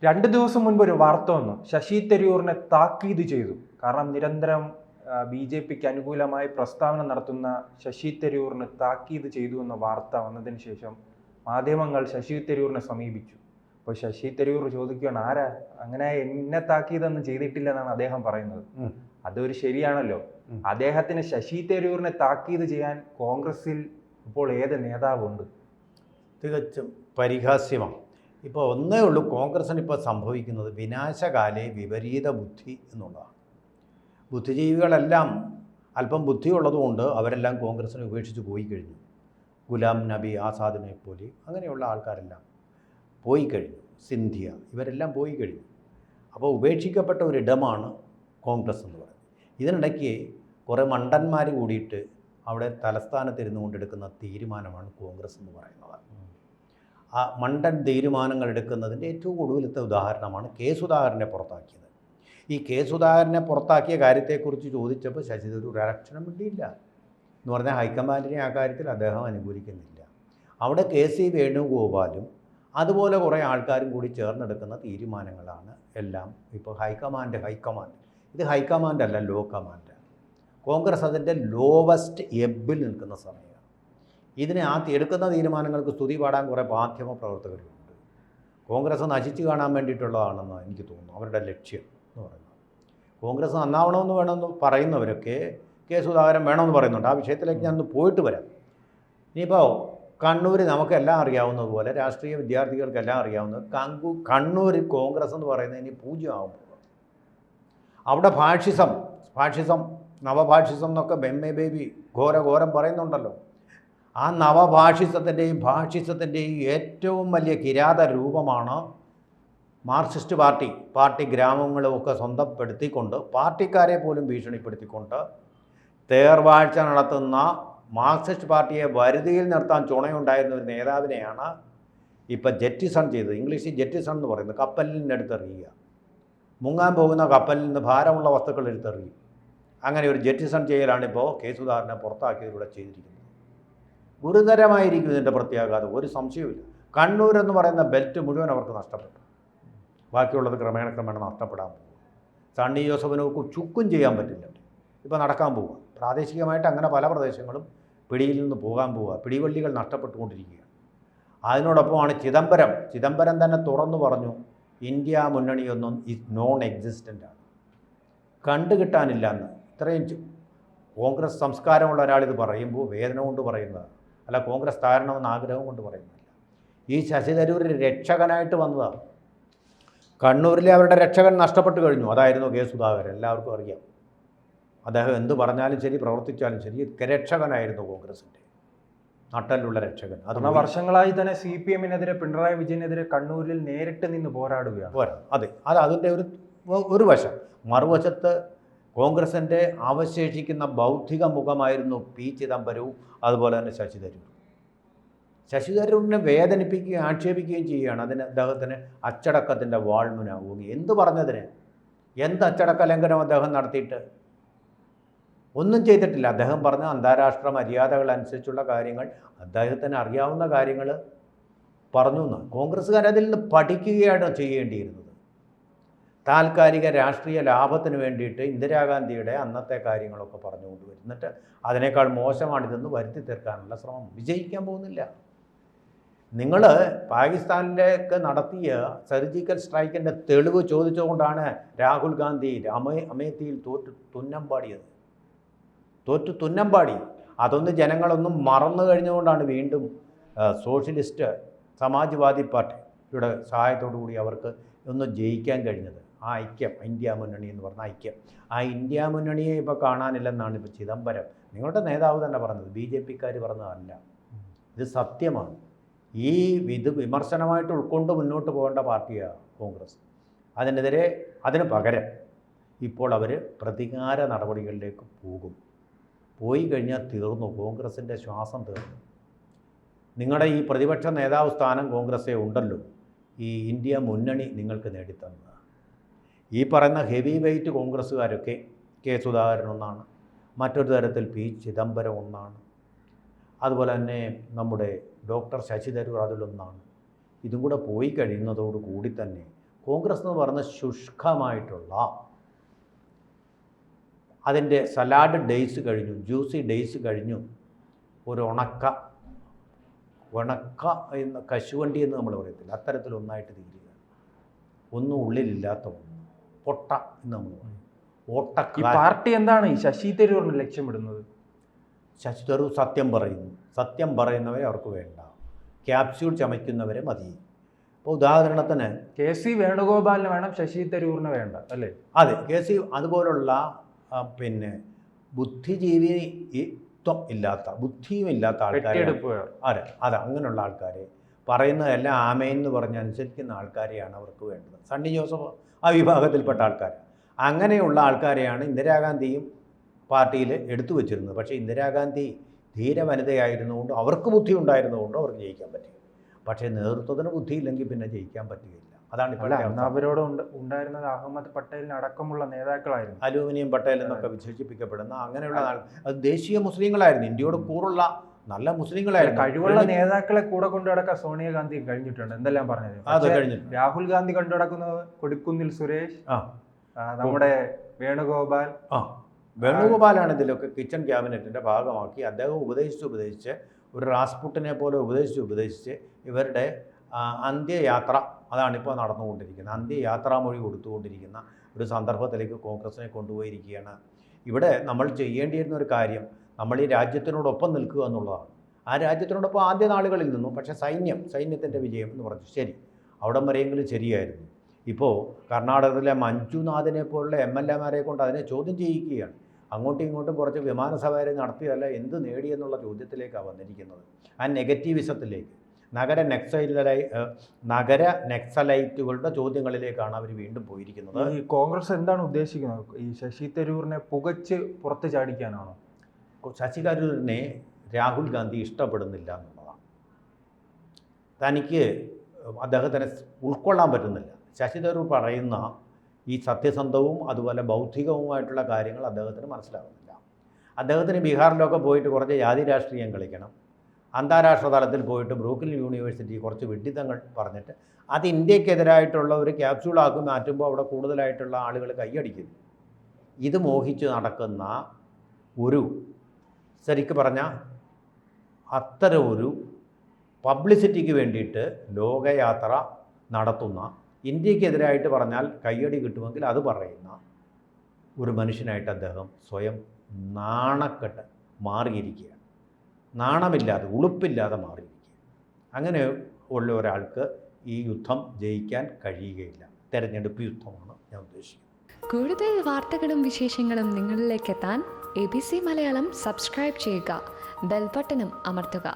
2 ദിവസം മുൻപ് ഒരു വാർത്ത വന്നു. ശശി തരൂരിനെ താക്കീത് ചെയ്തു. കാരണം നിരന്തരം ബി.ജെ.പിക്ക് അനുകൂലമായി പ്രസ്താവന നടത്തുന്ന ശശി തരൂരിനെ താക്കീത് ചെയ്തു എന്ന വാർത്ത വന്നതിന് ശേഷം മാധ്യമങ്ങൾ ശശി തരൂരിനെ സമീപിച്ചു. അപ്പോൾ ശശി തരൂർ ചോദിക്കുകയാണ്, ആരാ അങ്ങനെ എന്നെ താക്കീതൊന്നും ചെയ്തിട്ടില്ലെന്നാണ് അദ്ദേഹം പറയുന്നത്. അതൊരു ശരിയാണല്ലോ. അദ്ദേഹത്തിന് ശശി തരൂരിനെ താക്കീത് ചെയ്യാൻ കോൺഗ്രസിൽ ഇപ്പോൾ ഏത് നേതാവുണ്ട്? തികച്ചും പരിഹാസ്യമാണ്. ഇപ്പോൾ ഒന്നേ ഉള്ളൂ, കോൺഗ്രസ്സിന് ഇപ്പോൾ സംഭവിക്കുന്നത് വിനാശകാലേ വിപരീത ബുദ്ധി എന്നുള്ളതാണ്. ബുദ്ധിജീവികളെല്ലാം അല്പം ബുദ്ധിയുള്ളതുകൊണ്ട് അവരെല്ലാം കോൺഗ്രസ്സിനെ ഉപേക്ഷിച്ച് പോയി കഴിഞ്ഞു. ഗുലാം നബി ആസാദിനെ പോലെ അങ്ങനെയുള്ള ആൾക്കാരെല്ലാം പോയി കഴിഞ്ഞു. സിന്ധ്യ ഇവരെല്ലാം പോയി കഴിഞ്ഞു. അപ്പോൾ ഉപേക്ഷിക്കപ്പെട്ട ഒരിടമാണ് കോൺഗ്രസ് എന്ന് പറയുന്നത്. ഇതിനിടയ്ക്ക് കുറേ മണ്ടന്മാർ കൂടിയിട്ട് അവിടെ തലസ്ഥാനത്തിരുന്നു കൊണ്ടെടുക്കുന്ന തീരുമാനമാണ് കോൺഗ്രസ് എന്ന് പറയുന്നത്. ആ മണ്ടൻ തീരുമാനങ്ങൾ എടുക്കുന്നതിൻ്റെ ഏറ്റവും ഒടുവിലത്തെ ഉദാഹരണമാണ് കെ സുധാകരനെ പുറത്താക്കിയത്. ഈ കെ സുധാകരനെ പുറത്താക്കിയ കാര്യത്തെക്കുറിച്ച് ചോദിച്ചപ്പോൾ ശശി തരൂർ ഒരക്ഷരം മിണ്ടിയില്ല എന്ന് പറഞ്ഞാൽ ഹൈക്കമാൻഡിനെ ആ കാര്യത്തിൽ അദ്ദേഹം അനുകൂലിക്കുന്നില്ല. അവിടെ കെ സി വേണുഗോപാലും അതുപോലെ കുറേ ആൾക്കാരും കൂടി ചേർന്നെടുക്കുന്ന തീരുമാനങ്ങളാണ് എല്ലാം. ഇപ്പോൾ ഹൈക്കമാൻഡ് ഇത് ഹൈക്കമാൻഡ് അല്ല, ലോ കമാൻഡാണ്. കോൺഗ്രസ് അതിൻ്റെ ലോവസ്റ്റ് എബിൽ നിൽക്കുന്ന സമയമാണ്. ഇതിനെ എടുക്കുന്ന തീരുമാനങ്ങൾക്ക് സ്തുതി പാടാൻ കുറേ മാധ്യമ പ്രവർത്തകരുണ്ട്. കോൺഗ്രസ് നശിച്ചു കാണാൻ വേണ്ടിയിട്ടുള്ളതാണെന്ന് എനിക്ക് തോന്നുന്നു അവരുടെ ലക്ഷ്യം എന്ന് പറയുന്നത്. കോൺഗ്രസ് നന്നാവണമെന്ന് വേണമെന്ന് പറയുന്നവരൊക്കെ കെ സുധാകരൻ വേണമെന്ന് പറയുന്നുണ്ട്. ആ വിഷയത്തിലേക്ക് ഞാൻ ഒന്ന് പോയിട്ട് വരാം. ഇനിയിപ്പോൾ കണ്ണൂർ നമുക്കെല്ലാം അറിയാവുന്നതുപോലെ, രാഷ്ട്രീയ വിദ്യാർത്ഥികൾക്കെല്ലാം അറിയാവുന്നത്, കണ്ണൂർ കോൺഗ്രസ് എന്ന് പറയുന്നത് ഇനി പൂജ്യമാകുമ്പോൾ അവിടെ ഫാഷിസം നവഭാഷിസം എന്നൊക്കെ ബെമ്മെ ബേബി ഘോരം പറയുന്നുണ്ടല്ലോ. ആ നവഭാഷിസത്തിൻ്റെയും ഭാഷിസത്തിൻ്റെയും ഏറ്റവും വലിയ കിരാത രൂപമാണ് മാർക്സിസ്റ്റ് പാർട്ടി ഗ്രാമങ്ങളുമൊക്കെ സ്വന്തപ്പെടുത്തിക്കൊണ്ട് പാർട്ടിക്കാരെ പോലും ഭീഷണിപ്പെടുത്തിക്കൊണ്ട് തേർവാഴ്ച നടത്തുന്ന മാർക്സിസ്റ്റ് പാർട്ടിയെ വരുതിയിൽ നിർത്താൻ ചുണയുണ്ടായിരുന്ന ഒരു നേതാവിനെയാണ് ഇപ്പം ജെറ്റിസൺ ചെയ്തത്. ഇംഗ്ലീഷിൽ ജെറ്റിസൺ എന്ന് പറയുന്നത് കപ്പലിനടുത്തെറിയുക. മുങ്ങാൻ പോകുന്ന കപ്പലിൽ നിന്ന് ഭാരമുള്ള വസ്തുക്കൾ എടുത്തെറിയും. അങ്ങനെ ഒരു ജെറ്റിസൺ ചെയ്യലാണിപ്പോൾ കെ സുധാകരനെ പുറത്താക്കിയതിലൂടെ ചെയ്തിരിക്കുന്നത്. ഗുരുതരമായിരിക്കും ഇതിൻ്റെ പ്രത്യാഘാതം, ഒരു സംശയവുമില്ല. കണ്ണൂർ എന്ന് പറയുന്ന ബെൽറ്റ് മുഴുവൻ അവർക്ക് നഷ്ടപ്പെട്ടു. ബാക്കിയുള്ളത് ക്രമേണ നഷ്ടപ്പെടാൻ പോകും. സണ്ണി ജോസഫിനൊക്കെ ചുക്കും ചെയ്യാൻ പറ്റില്ല. ഇപ്പോൾ നടക്കാൻ പോവുക. പ്രാദേശികമായിട്ട് അങ്ങനെ പല പ്രദേശങ്ങളും പിടിയിൽ നിന്ന് പോകാൻ പോവുക. പിടിവള്ളികൾ നഷ്ടപ്പെട്ടുകൊണ്ടിരിക്കുകയാണ്. അതിനോടൊപ്പമാണ് ചിദംബരം തന്നെ തുറന്നു പറഞ്ഞു, ഇന്ത്യ മുന്നണിയൊന്നും നോൺ എക്സിസ്റ്റൻ്റാണ്, കണ്ടുകിട്ടാനില്ല എന്ന്. ഇത്രയും കോൺഗ്രസ് സംസ്കാരമുള്ള ഒരാളിത് പറയുമ്പോൾ വേദന കൊണ്ട് പറയുന്നതാണ്, അല്ല കോൺഗ്രസ് താരണമെന്ന് ആഗ്രഹം കൊണ്ട് പറയുന്നില്ല. ഈ ശശി തരൂർ രക്ഷകനായിട്ട് വന്നതാണ്. കണ്ണൂരിലെ അവരുടെ രക്ഷകൻ നഷ്ടപ്പെട്ടു കഴിഞ്ഞു. അതായിരുന്നു കെ സുധാകരൻ. എല്ലാവർക്കും അറിയാം. അദ്ദേഹം എന്ത് പറഞ്ഞാലും ശരി, പ്രവർത്തിച്ചാലും ശരി, രക്ഷകനായിരുന്നു കോൺഗ്രസിൻ്റെ നട്ടലുള്ള രക്ഷകൻ. അതുകൊണ്ട് വർഷങ്ങളായി തന്നെ CPM-നെതിരെ, പിണറായി വിജയനെതിരെ കണ്ണൂരിൽ നേരിട്ട് നിന്ന് പോരാടുകയാണ്. അതെ, അതിൻ്റെ ഒരു വശം. മറുവശത്ത് കോൺഗ്രസിൻ്റെ അവശേഷിക്കുന്ന ബൗദ്ധിക മുഖമായിരുന്നു പി ചിദംബരവും അതുപോലെ തന്നെ ശശി തരൂരിനെ വേദനിപ്പിക്കുകയും ആക്ഷേപിക്കുകയും ചെയ്യുകയാണ്. അദ്ദേഹത്തിന് അച്ചടക്കത്തിൻ്റെ വാൾമുനാവുകയും. എന്ത് പറഞ്ഞതിന്? എന്ത് അച്ചടക്ക ലംഘനം അദ്ദേഹം നടത്തിയിട്ട്? ഒന്നും ചെയ്തിട്ടില്ല. അദ്ദേഹം പറഞ്ഞ അന്താരാഷ്ട്ര മര്യാദകൾ അനുസരിച്ചുള്ള കാര്യങ്ങൾ, അദ്ദേഹത്തിന് അറിയാവുന്ന കാര്യങ്ങൾ പറഞ്ഞു എന്ന്. കോൺഗ്രസ്സുകാരതിൽ നിന്ന് പഠിക്കുകയാണ് ചെയ്യേണ്ടിയിരുന്നത്. താൽക്കാലിക രാഷ്ട്രീയ ലാഭത്തിന് വേണ്ടിയിട്ട് ഇന്ദിരാഗാന്ധിയുടെ അന്നത്തെ കാര്യങ്ങളൊക്കെ പറഞ്ഞുകൊണ്ട് വരുന്നിട്ട് അതിനേക്കാൾ മോശമാണിതെന്ന് വരുത്തി തീർക്കാനുള്ള ശ്രമം വിജയിക്കാൻ പോകുന്നില്ല. നിങ്ങൾ പാകിസ്ഥാനിലേക്ക് നടത്തിയ സർജിക്കൽ സ്ട്രൈക്കിൻ്റെ തെളിവ് ചോദിച്ചുകൊണ്ടാണ് രാഹുൽ ഗാന്ധി അമേത്തിയിൽ തോറ്റു തുന്നമ്പാടി. അതൊന്നും ജനങ്ങളൊന്നും മറന്നു കഴിഞ്ഞുകൊണ്ടാണ് വീണ്ടും സോഷ്യലിസ്റ്റ് സമാജ്വാദി പാർട്ടിയുടെ സഹായത്തോടു കൂടി അവർക്ക് ഒന്ന് ജയിക്കാൻ കഴിഞ്ഞത്. ആ ഐക്യം, ഇന്ത്യ മുന്നണി എന്ന് പറഞ്ഞ ഐക്യം, ആ ഇന്ത്യ മുന്നണിയെ ഇപ്പോൾ കാണാനില്ലെന്നാണ് ഇപ്പോൾ ചിദംബരം, നിങ്ങളുടെ നേതാവ് തന്നെ പറഞ്ഞത്. BJP-ക്കാർ പറഞ്ഞതല്ല, ഇത് സത്യമാണ്. ഇത് വിമർശനമായിട്ട് ഉൾക്കൊണ്ട് മുന്നോട്ട് പോകേണ്ട പാർട്ടിയാണ് കോൺഗ്രസ്. അതിന് പകരം ഇപ്പോൾ അവർ പ്രതികാര നടപടികളിലേക്ക് പോയി കഴിഞ്ഞാൽ തീർന്നു. കോൺഗ്രസിൻ്റെ ശ്വാസം തീർന്നു. നിങ്ങളുടെ ഈ പ്രതിപക്ഷ നേതാവ് സ്ഥാനം കോൺഗ്രസ്സേ ഉണ്ടല്ലോ, ഈ ഇന്ത്യ മുന്നണി നിങ്ങൾക്ക് നേടിത്തന്നത്. ഈ പറയുന്ന ഹെവി വെയ്റ്റ് കോൺഗ്രസ്സുകാരൊക്കെ കെ സുധാകരൻ ഒന്നാണ്, മറ്റൊരു തരത്തിൽ പി ചിദംബരം ഒന്നാണ്, അതുപോലെ തന്നെ നമ്മുടെ ഡോക്ടർ ശശി തരൂർ അതിലൊന്നാണ്. ഇതും കൂടെ പോയി കഴിയുന്നതോടുകൂടി തന്നെ കോൺഗ്രസ് എന്ന് പറഞ്ഞ ശുഷ്കമായിട്ടുള്ള അതിൻ്റെ സലാഡ് ഡേയ്സ് കഴിഞ്ഞു, ജ്യൂസി ഡേയ്സ് കഴിഞ്ഞു, ഒരു ഉണക്ക എന്ന് കശുവണ്ടി എന്ന് നമ്മൾ പറയത്തില്ല, അത്തരത്തിലൊന്നായിട്ട് തീരുക. ഒന്നും ഉള്ളിലില്ലാത്ത ഒന്ന്, പൊട്ട എന്ന് നമ്മൾ പറയും. ഈ പാർട്ടി എന്താണ് ഈ ശശി തരൂരിന് ലക്ഷ്യമിടുന്നത്? ശശി തരൂർ സത്യം പറയുന്നു, സത്യം പറയുന്നവരെ അവർക്ക് വേണ്ട, ക്യാപ്സ്യൂൾ ചമയ്ക്കുന്നവരെ മതി. ഇപ്പോൾ ഉദാഹരണത്തിന് KC വേണുഗോപാലിന് വേണം, ശശി തരൂരിന് വേണ്ട, അല്ലേ? അതെ, KC അതുപോലുള്ള പിന്നെ ബുദ്ധിജീവിത്വം ഇല്ലാത്ത, ബുദ്ധിയും ഇല്ലാത്ത ആൾക്കാരെ, അതെ അങ്ങനെയുള്ള ആൾക്കാരെ പറയുന്നതെല്ലാം ആമേന്ന് പറഞ്ഞ് അനുസരിക്കുന്ന ആൾക്കാരെയാണ് അവർക്ക് വേണ്ടത്. സണ്ണി ജോസഫ് ആ വിഭാഗത്തിൽപ്പെട്ട ആൾക്കാർ. അങ്ങനെയുള്ള ആൾക്കാരെയാണ് ഇന്ദിരാഗാന്ധിയും പാർട്ടിയിൽ എടുത്തു വച്ചിരുന്നത്. പക്ഷേ ഇന്ദിരാഗാന്ധി ധീര വനിതയായിരുന്നുകൊണ്ട്, അവർക്ക് ബുദ്ധി ഉണ്ടായിരുന്നുകൊണ്ട് അവർക്ക് ജയിക്കാൻ പറ്റി. പക്ഷേ നേതൃത്വത്തിന് ബുദ്ധിയില്ലെങ്കിൽ പിന്നെ ജയിക്കാൻ പറ്റുകയില്ല. അതാണ് ഇപ്പോൾ അവരോട് ഉണ്ടായിരുന്നത് അഹമ്മദ് പട്ടേലിന് അടക്കമുള്ള നേതാക്കളായിരുന്നു, അലൂമിനിയം പട്ടേൽ എന്നൊക്കെ വിശേഷിപ്പിക്കപ്പെടുന്ന അങ്ങനെയുള്ള അത് ദേശീയ മുസ്ലിങ്ങളായിരുന്നു, ഇന്ത്യയോട് കൂറുള്ള നല്ല മുസ്ലിങ്ങളായിരുന്നു. കഴിവുള്ള നേതാക്കളെ കൂടെ കൊണ്ടു നടക്കാൻ സോണിയാഗാന്ധി കഴിഞ്ഞിട്ടുണ്ട്, എന്തെല്ലാം പറഞ്ഞത്. അത് കഴിഞ്ഞു രാഹുൽ ഗാന്ധി കൊണ്ടു നടക്കുന്നത് കൊടിക്കുന്നിൽ സുരേഷ്, നമ്മുടെ വേണുഗോപാലാണ് ഇതിലൊക്കെ കിച്ചൺ ക്യാബിനറ്റിൻ്റെ ഭാഗമാക്കി. അദ്ദേഹം ഉപദേശിച്ച് ഒരു റാസ്പുട്ടിനെ പോലെ ഉപദേശിച്ച് ഇവരുടെ അന്ത്യയാത്ര, അതാണിപ്പോൾ നടന്നുകൊണ്ടിരിക്കുന്നത്. അന്ത്യയാത്രാമൊഴി കൊടുത്തുകൊണ്ടിരിക്കുന്ന ഒരു സന്ദർഭത്തിലേക്ക് കോൺഗ്രസിനെ കൊണ്ടുപോയിരിക്കുകയാണ്. ഇവിടെ നമ്മൾ ചെയ്യേണ്ടിയിരുന്ന ഒരു കാര്യം, നമ്മൾ ഈ രാജ്യത്തിനോടൊപ്പം നിൽക്കുക എന്നുള്ളതാണ്. ആ രാജ്യത്തിനോടൊപ്പം ആദ്യ നാളുകളിൽ നിന്നും, പക്ഷേ സൈന്യത്തിൻ്റെ വിജയം എന്ന് പറഞ്ഞു, ശരി, അവിടം വരെയെങ്കിലും ശരിയായിരുന്നു. ഇപ്പോൾ കർണാടകത്തിലെ മഞ്ജുനാഥിനെ പോലുള്ള MLA-മാരെ കൊണ്ട് അതിനെ ചോദ്യം ചെയ്യിക്കുകയാണ്. അങ്ങോട്ടും ഇങ്ങോട്ടും കുറച്ച് വിമാന സവാരി നടത്തിയതല്ല എന്ത് നേടിയെന്നുള്ള ചോദ്യത്തിലേക്കാണ് വന്നിരിക്കുന്നത്. ആ നെഗറ്റീവിസത്തിലേക്ക്, നഗര നെക്സലൈറ്റുകളുടെ ചോദ്യങ്ങളിലേക്കാണ് അവർ വീണ്ടും പോയിരിക്കുന്നത്. ഈ കോൺഗ്രസ് എന്താണ് ഉദ്ദേശിക്കുന്നത്? ഈ ശശി തരൂരിനെ പുകച്ച് പുറത്ത് ചാടിക്കാനാണോ? ശശി തരൂരിനെ രാഹുൽ ഗാന്ധി ഇഷ്ടപ്പെടുന്നില്ല എന്നുള്ളതാണ്. തനിക്ക് അദ്ദേഹത്തിനെ ഉൾക്കൊള്ളാൻ പറ്റുന്നില്ല. ശശി തരൂർ പറയുന്ന ഈ സത്യസന്ധവും അതുപോലെ ബൗദ്ധികവുമായിട്ടുള്ള കാര്യങ്ങൾ അദ്ദേഹത്തിന് മനസ്സിലാകുന്നില്ല. അദ്ദേഹത്തിന് ബീഹാറിലൊക്കെ പോയിട്ട് കുറച്ച് ജാതി രാഷ്ട്രീയം കളിക്കണം, അന്താരാഷ്ട്ര തലത്തിൽ പോയിട്ട് ബ്രൂക്ലിൻ യൂണിവേഴ്സിറ്റി കുറച്ച് വിഡ്ഢിത്തങ്ങൾ പറഞ്ഞിട്ട് അത് ഇന്ത്യക്കെതിരായിട്ടുള്ള ഒരു ക്യാപ്സ്യൂളാക്കി മാറ്റുമ്പോൾ അവിടെ കൂടുതലായിട്ടുള്ള ആളുകൾ കൈയടിക്കുന്നു. ഇത് മോഹിച്ച് നടക്കുന്ന ഒരു, ശരിക്കും പറഞ്ഞാൽ അത്തരം ഒരു പബ്ലിസിറ്റിക്ക് വേണ്ടിയിട്ട് ലോകയാത്ര നടത്തുന്ന, ഇന്ത്യക്കെതിരായിട്ട് പറഞ്ഞാൽ കയ്യടി കിട്ടുമെങ്കിൽ അത് പറയുന്ന ഒരു മനുഷ്യനായിട്ട് അദ്ദേഹം സ്വയം നാണക്കെട്ട് മാറിയിരിക്കുകയാണ്. നാണമില്ലാതെ, ഉളുപ്പില്ലാതെ മാറിയിരിക്കുക. അങ്ങനെ ഉള്ള ഒരാൾക്ക് ഈ യുദ്ധം ജയിക്കാൻ കഴിയുകയില്ല. തെരഞ്ഞെടുപ്പ് യുദ്ധമാണ് ഞാൻ ഉദ്ദേശിക്കുന്നത്. കൂടുതൽ വാർത്തകളും വിശേഷങ്ങളും നിങ്ങളിലേക്ക് എത്താൻ ABC മലയാളം സബ്സ്ക്രൈബ് ചെയ്യുക, ബെൽ ബട്ടണും അമർത്തുക.